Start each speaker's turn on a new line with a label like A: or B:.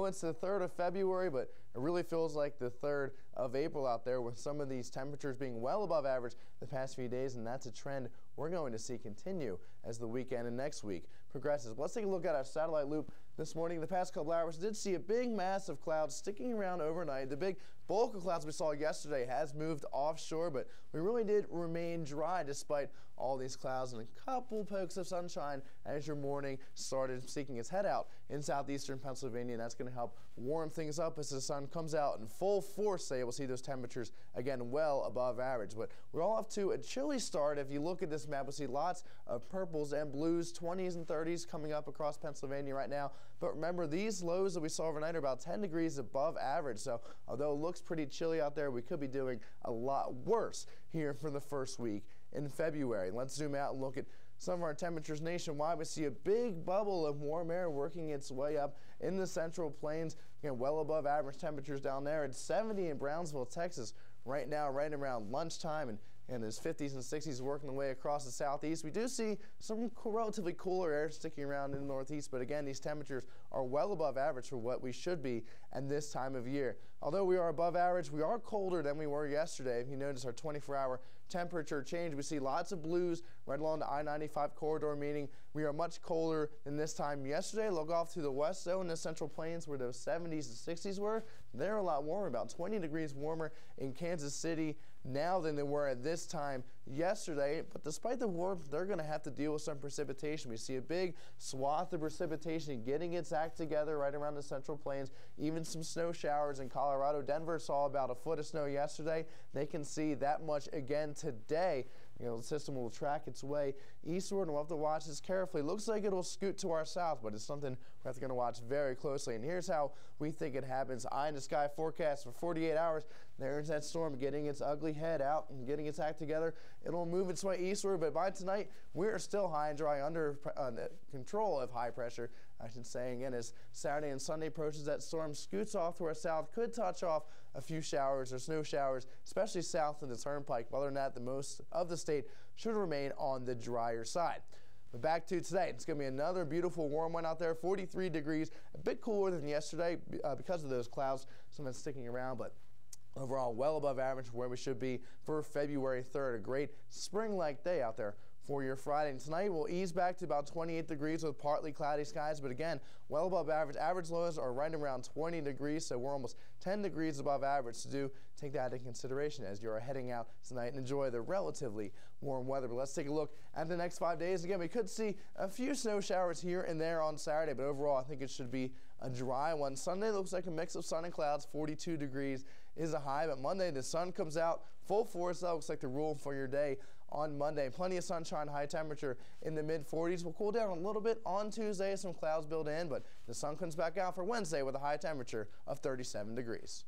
A: know it's the 3rd of February, but it really feels like the 3rd of April out there with some of these temperatures being well above average the past few days, and that's a trend we're going to see continue as the weekend and next week progresses. Let's take a look at our satellite loop this morning. The past couple hours did see a big mass of clouds sticking around overnight. The big bulk of clouds we saw yesterday has moved offshore, but we really did remain dry despite all these clouds and a couple pokes of sunshine as your morning started seeking its head out in southeastern Pennsylvania. And that's going to help warm things up as the sun comes out in full force. We'll see those temperatures again well above average. But we're all off to a chilly start. If you look at this map, we'll see lots of purples and blues, 20s and 30s coming up across Pennsylvania right now. But remember, these lows that we saw overnight are about 10 degrees above average. So although it looks pretty chilly out there, we could be doing a lot worse here for the first week in February. Let's zoom out and look at some of our temperatures nationwide. We see a big bubble of warm air working its way up in the central plains. Again, well above average temperatures down there. It's 70 in Brownsville, Texas right now, right around lunchtime, and those 50s and 60s working their way across the southeast. We do see some relatively cooler air sticking around in the northeast, but again, these temperatures are well above average for what we should be at this time of year. Although we are above average, we are colder than we were yesterday. If you notice our 24-hour temperature change, we see lots of blues right along the I-95 corridor, meaning we are much colder than this time yesterday. Look off to the west, though, in the central plains where those 70s and 60s were. They're a lot warmer, about 20 degrees warmer in Kansas City now than they were at this time yesterday. But despite the warmth, they're going to have to deal with some precipitation. We see a big swath of precipitation getting its act together right around the central plains, even some snow showers in Colorado. Denver saw about a foot of snow yesterday. They can see that much again today. The system will track its way eastward, and we'll have to watch this carefully. Looks like it'll scoot to our south, but it's something we're going to watch very closely. And here's how we think it happens. Eye in the sky forecast for 48 hours. There's that storm getting its ugly head out and getting its act together. It'll move its way eastward, but by tonight, we're still high and dry under control of high pressure, I should say. Again, as Saturday and Sunday approaches, that storm scoots off to our south, could touch off a few showers or snow showers, especially south of the Turnpike. Other than that, the most of the state should remain on the drier side. But back to today, it's going to be another beautiful warm one out there, 43 degrees, a bit cooler than yesterday because of those clouds, some of it's sticking around, but overall well above average where we should be for February 3rd. A great spring-like day out there for your Friday. And tonight we'll ease back to about 28 degrees with partly cloudy skies, but again, well above average. Average lows are right around 20 degrees, so we're almost 10 degrees above average. So do take that into consideration as you're heading out tonight and enjoy the relatively warm weather. But let's take a look at the next 5 days. Again, we could see a few snow showers here and there on Saturday, but overall I think it should be a dry one. Sunday looks like a mix of sun and clouds. 42 degrees is a high, but Monday the sun comes out full force. That looks like the rule for your day on Monday. Plenty of sunshine, high temperature in the mid-40s. We'll cool down a little bit on Tuesday. Some clouds build in, but the sun comes back out for Wednesday with a high temperature of 37 degrees.